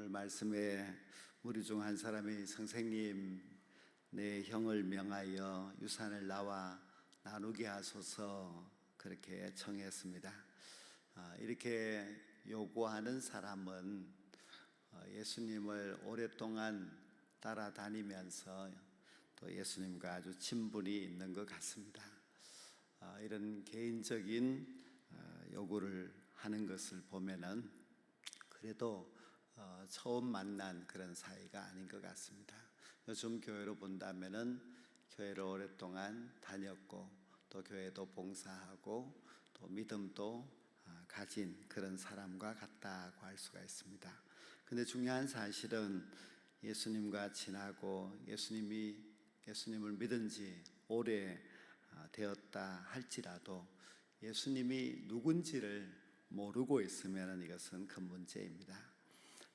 오늘 말씀에 무리 중 한 사람이 선생님, 내 형을 명하여 유산을 나와 나누게 하소서 그렇게 청했습니다. 이렇게 요구하는 사람은 예수님을 오랫동안 따라다니면서 또 예수님과 아주 친분이 있는 것 같습니다. 이런 개인적인 요구를 하는 것을 보면은 그래도 처음 만난 그런 사이가 아닌 것 같습니다. 요즘 교회로 본다면은 교회를 오랫동안 다녔고 또 교회도 봉사하고 또 믿음도 가진 그런 사람과 같다고 할 수가 있습니다. 근데 중요한 사실은 예수님과 친하고 예수님을 믿은 지 오래 되었다 할지라도 예수님이 누군지를 모르고 있으면 이것은 큰 문제입니다.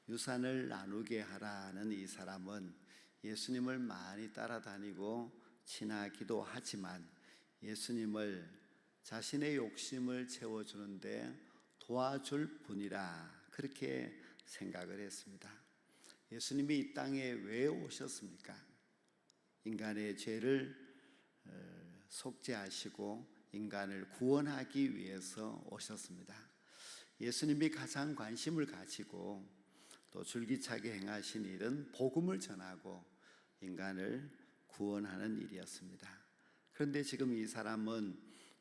유산을 나누게 하라는 이 사람은 예수님을 많이 따라다니고 친하기도 하지만 예수님을 자신의 욕심을 채워주는데 도와줄 분이라 그렇게 생각을 했습니다. 예수님이 이 땅에 왜 오셨습니까? 인간의 죄를 속죄하시고 인간을 구원하기 위해서 오셨습니다. 예수님이 가장 관심을 가지고 또 줄기차게 행하신 일은 복음을 전하고 인간을 구원하는 일이었습니다. 그런데 지금 이 사람은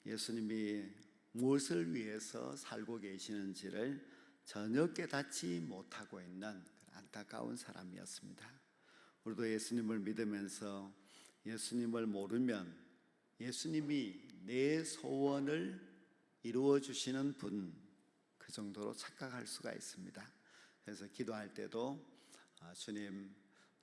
예수님이 무엇을 위해서 살고 계시는지를 전혀 깨닫지 못하고 있는 안타까운 사람이었습니다. 우리도 예수님을 믿으면서 예수님을 모르면 예수님이 내 소원을 이루어 주시는 분, 그 정도로 착각할 수가 있습니다. 그래서 기도할 때도 주님,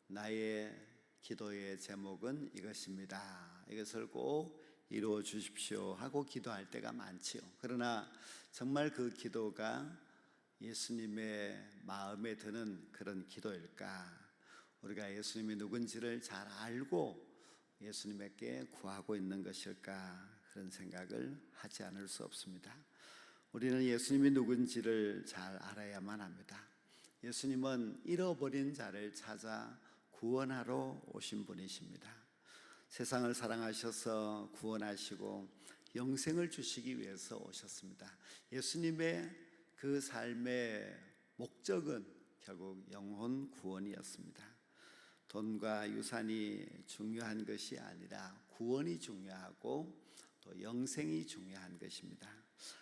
나의 기도의 제목은 이것입니다. 이것을 꼭 이루어 주십시오 하고 기도할 때가 많지요. 그러나 정말 그 기도가 예수님의 마음에 드는 그런 기도일까? 우리가 예수님이 누군지를 잘 알고 예수님께 구하고 있는 것일까? 그런 생각을 하지 않을 수 없습니다. 우리는 예수님이 누군지를 잘 알아야만 합니다. 예수님은 잃어버린 자를 찾아 구원하러 오신 분이십니다. 세상을 사랑하셔서 구원하시고 영생을 주시기 위해서 오셨습니다. 예수님의 그 삶의 목적은 결국 영혼 구원이었습니다. 돈과 유산이 중요한 것이 아니라 구원이 중요하고 또 영생이 중요한 것입니다.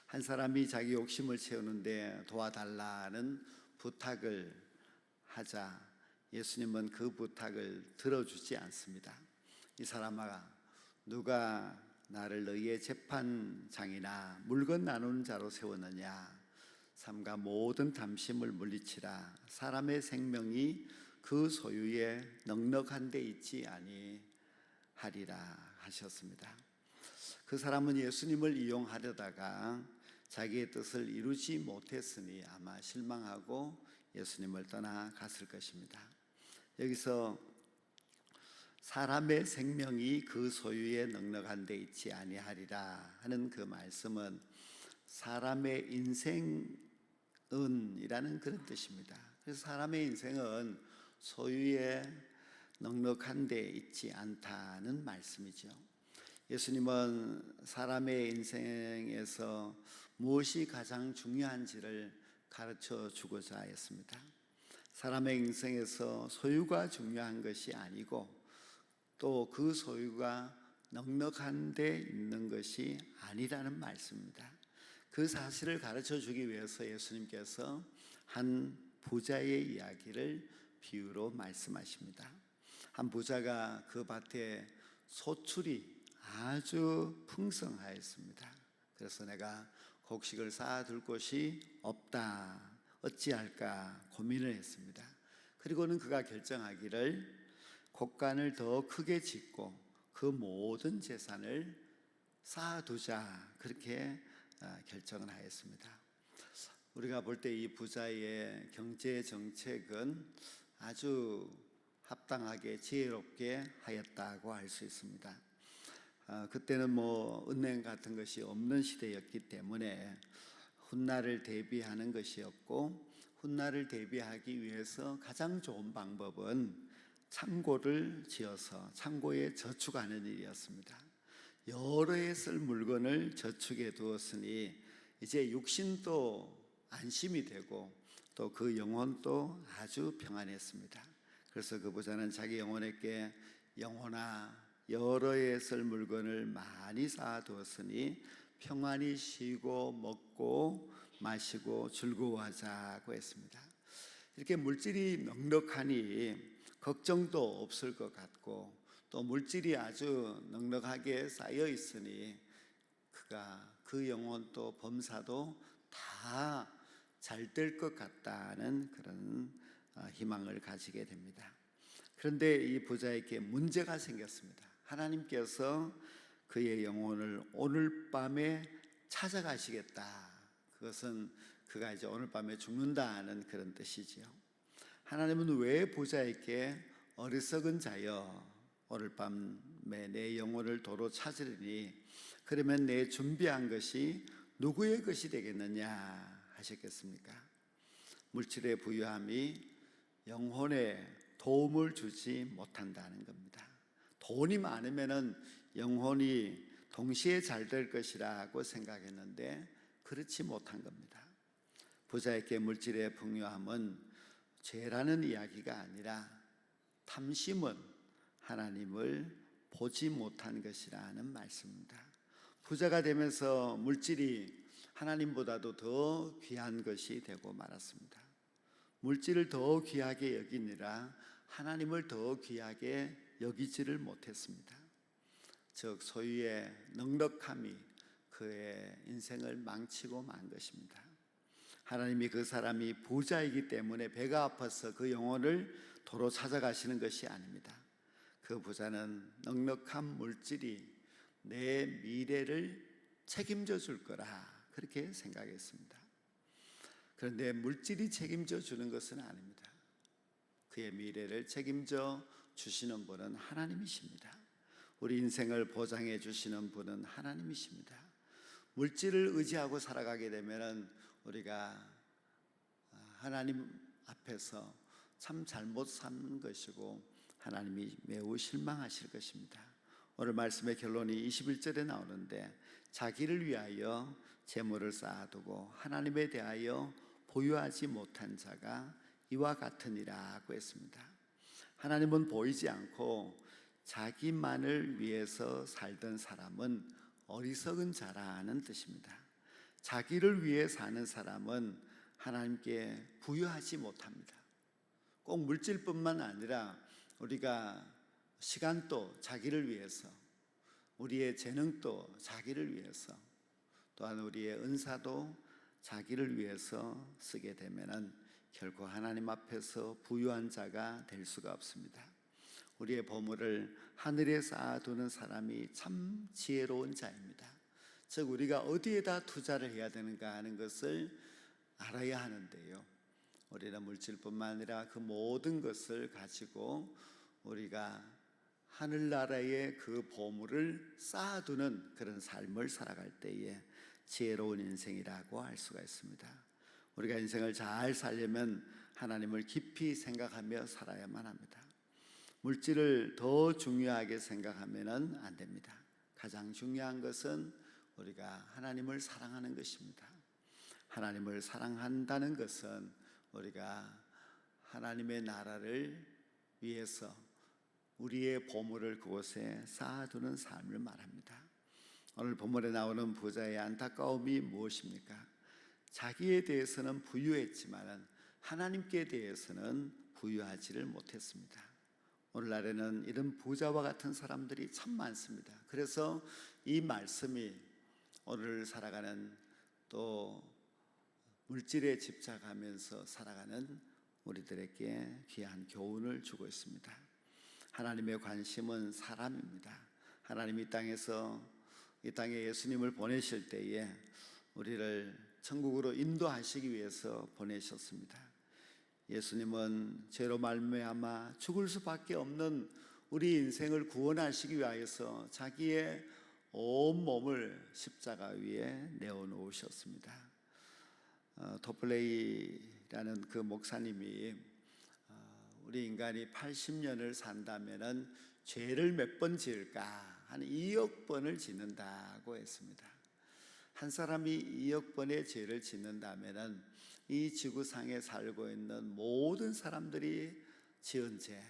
한 사람이 자기 욕심을 채우는데 도와달라는 부탁을 하자 예수님은 그 부탁을 들어주지 않습니다. 이 사람아, 누가 나를 너희의 재판장이나 물건 나누는 자로 세웠느냐? 삼가 모든 담심을 물리치라. 사람의 생명이 그 소유에 넉넉한 데 있지 아니하리라 하셨습니다. 그 사람은 예수님을 이용하려다가 자기의 뜻을 이루지 못했으니 아마 실망하고 예수님을 떠나갔을 것입니다. 여기서 사람의 생명이 그 소유에 넉넉한 데 있지 아니하리라 하는 그 말씀은 사람의 인생은이라는 그런 뜻입니다. 그래서 사람의 인생은 소유에 넉넉한 데 있지 않다는 말씀이죠. 예수님은 사람의 인생에서 무엇이 가장 중요한지를 가르쳐 주고자 했습니다. 사람의 인생에서 소유가 중요한 것이 아니고 또 그 소유가 넉넉한 데 있는 것이 아니라는 말씀입니다. 그 사실을 가르쳐 주기 위해서 예수님께서 한 부자의 이야기를 비유로 말씀하십니다. 한 부자가 그 밭에 소출이 아주 풍성하였습니다. 그래서 내가 곡식을 쌓아둘 곳이 없다, 어찌할까 고민을 했습니다. 그리고는 그가 결정하기를 곡간을 더 크게 짓고 그 모든 재산을 쌓아두자, 그렇게 결정을 하였습니다. 우리가 볼 때 이 부자의 경제 정책은 아주 합당하게 지혜롭게 하였다고 할 수 있습니다. 그때는 은행 같은 것이 없는 시대였기 때문에 훗날을 대비하는 것이었고 훗날을 대비하기 위해서 가장 좋은 방법은 창고를 지어서 창고에 저축하는 일이었습니다. 여러 해 쓸 물건을 저축해 두었으니 이제 육신도 안심이 되고 또 그 영혼도 아주 평안했습니다. 그래서 그 부자는 자기 영혼에게 영혼아, 여러 해 쓸 물건을 많이 쌓아두었으니 평안히 쉬고 먹고 마시고 즐거워하자고 했습니다. 이렇게 물질이 넉넉하니 걱정도 없을 것 같고 또 물질이 아주 넉넉하게 쌓여 있으니 그가 그 영혼도 범사도 다 잘 될 것 같다는 그런 희망을 가지게 됩니다. 그런데 이 부자에게 문제가 생겼습니다. 하나님께서 그의 영혼을 오늘 밤에 찾아가시겠다. 그것은 그가 이제 오늘 밤에 죽는다는 그런 뜻이지요. 하나님은 왜 부자에게 어리석은 자여 오늘 밤에 내 영혼을 도로 찾으리니 그러면 내 준비한 것이 누구의 것이 되겠느냐 하셨겠습니까? 물질의 부유함이 영혼에 도움을 주지 못한다는 겁니다. 돈이 많으면은 영혼이 동시에 잘 될 것이라고 생각했는데 그렇지 못한 겁니다. 부자에게 물질의 풍요함은 죄라는 이야기가 아니라 탐심은 하나님을 보지 못한 것이라는 말씀입니다. 부자가 되면서 물질이 하나님보다도 더 귀한 것이 되고 말았습니다. 물질을 더 귀하게 여기느라 하나님을 더 귀하게 여기지를 못했습니다. 즉 소유의 넉넉함이 그의 인생을 망치고 만 것입니다. 하나님이 그 사람이 부자이기 때문에 배가 아파서 그 영혼을 도로 찾아가시는 것이 아닙니다. 그 부자는 넉넉한 물질이 내 미래를 책임져 줄 거라 그렇게 생각했습니다. 그런데 물질이 책임져 주는 것은 아닙니다. 그의 미래를 책임져 주시는 분은 하나님이십니다. 우리 인생을 보장해 주시는 분은 하나님이십니다. 물질을 의지하고 살아가게 되면 우리가 하나님 앞에서 참 잘못 산 것이고 하나님이 매우 실망하실 것입니다. 오늘 말씀의 결론이 21절에 나오는데 자기를 위하여 재물을 쌓아두고 하나님에 대하여 보유하지 못한 자가 이와 같으니라고 했습니다. 하나님은 보이지 않고 자기만을 위해서 살던 사람은 어리석은 자라는 뜻입니다. 자기를 위해 사는 사람은 하나님께 부유하지 못합니다. 꼭 물질뿐만 아니라 우리가 시간도 자기를 위해서, 우리의 재능도 자기를 위해서, 또한 우리의 은사도 자기를 위해서 쓰게 되면은 결코 하나님 앞에서 부유한 자가 될 수가 없습니다. 우리의 보물을 하늘에 쌓아두는 사람이 참 지혜로운 자입니다. 즉 우리가 어디에다 투자를 해야 되는가 하는 것을 알아야 하는데요, 우리는 물질뿐만 아니라 그 모든 것을 가지고 우리가 하늘나라의 그 보물을 쌓아두는 그런 삶을 살아갈 때에 지혜로운 인생이라고 할 수가 있습니다. 우리가 인생을 잘 살려면 하나님을 깊이 생각하며 살아야만 합니다. 물질을 더 중요하게 생각하면 안 됩니다. 가장 중요한 것은 우리가 하나님을 사랑하는 것입니다. 하나님을 사랑한다는 것은 우리가 하나님의 나라를 위해서 우리의 보물을 그곳에 쌓아두는 삶을 말합니다. 오늘 본문에 나오는 부자의 안타까움이 무엇입니까? 자기에 대해서는 부유했지만 하나님께 대해서는 부유하지를 못했습니다. 오늘날에는 이런 부자와 같은 사람들이 참 많습니다. 그래서 이 말씀이 오늘 살아가는 또 물질에 집착하면서 살아가는 우리들에게 귀한 교훈을 주고 있습니다. 하나님의 관심은 사람입니다. 하나님이 이 땅에 예수님을 보내실 때에 우리를 천국으로 인도하시기 위해서 보내셨습니다. 예수님은 죄로 말미암아 죽을 수밖에 없는 우리 인생을 구원하시기 위하여서 자기의 온 몸을 십자가 위에 내어놓으셨습니다. 토플레이 라는 그 목사님이 우리 인간이 80년을 산다면은 죄를 몇 번 지을까? 한 2억 번을 짓는다고 했습니다. 한 사람이 2억 번의 죄를 짓는다면은 이 지구상에 살고 있는 모든 사람들이 지은 죄,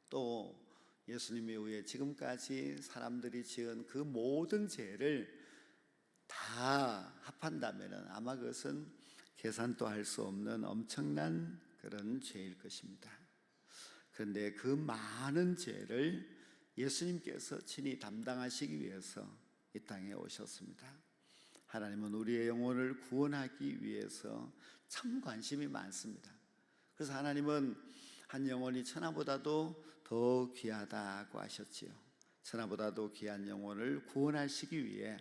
또 예수님에 의해 지금까지 사람들이 지은 그 모든 죄를 다 합한다면은 아마 그것은 계산도 할 수 없는 엄청난 그런 죄일 것입니다. 그런데 그 많은 죄를 예수님께서 친히 담당하시기 위해서 이 땅에 오셨습니다. 하나님은 우리의 영혼을 구원하기 위해서 참 관심이 많습니다. 그래서 하나님은 한 영혼이 천하보다도 더 귀하다고 하셨지요. 천하보다도 귀한 영혼을 구원하시기 위해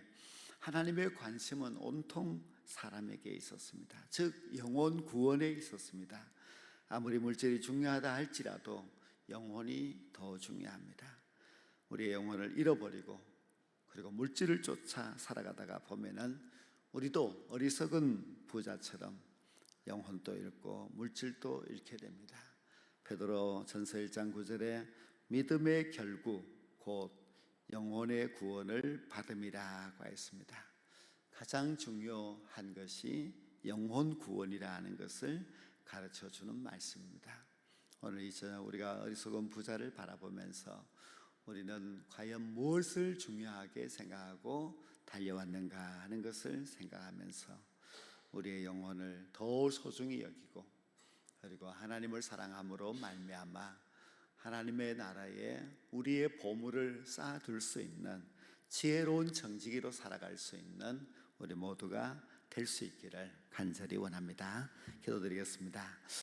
하나님의 관심은 온통 사람에게 있었습니다. 즉 영혼 구원에 있었습니다. 아무리 물질이 중요하다 할지라도 영혼이 더 중요합니다. 우리의 영혼을 잃어버리고 그리고 물질을 쫓아 살아가다가 보면은 우리도 어리석은 부자처럼 영혼도 잃고 물질도 잃게 됩니다. 베드로 전서 1장 9절에 믿음의 결국 곧 영혼의 구원을 받음이라고 했습니다. 가장 중요한 것이 영혼 구원이라는 것을 가르쳐주는 말씀입니다. 오늘 이 저녁 우리가 어리석은 부자를 바라보면서 우리는 과연 무엇을 중요하게 생각하고 달려왔는가 하는 것을 생각하면서 우리의 영혼을 더 소중히 여기고 그리고 하나님을 사랑함으로 말미암아 하나님의 나라에 우리의 보물을 쌓아둘 수 있는 지혜로운 정직이로 살아갈 수 있는 우리 모두가 될 수 있기를 간절히 원합니다. 기도드리겠습니다.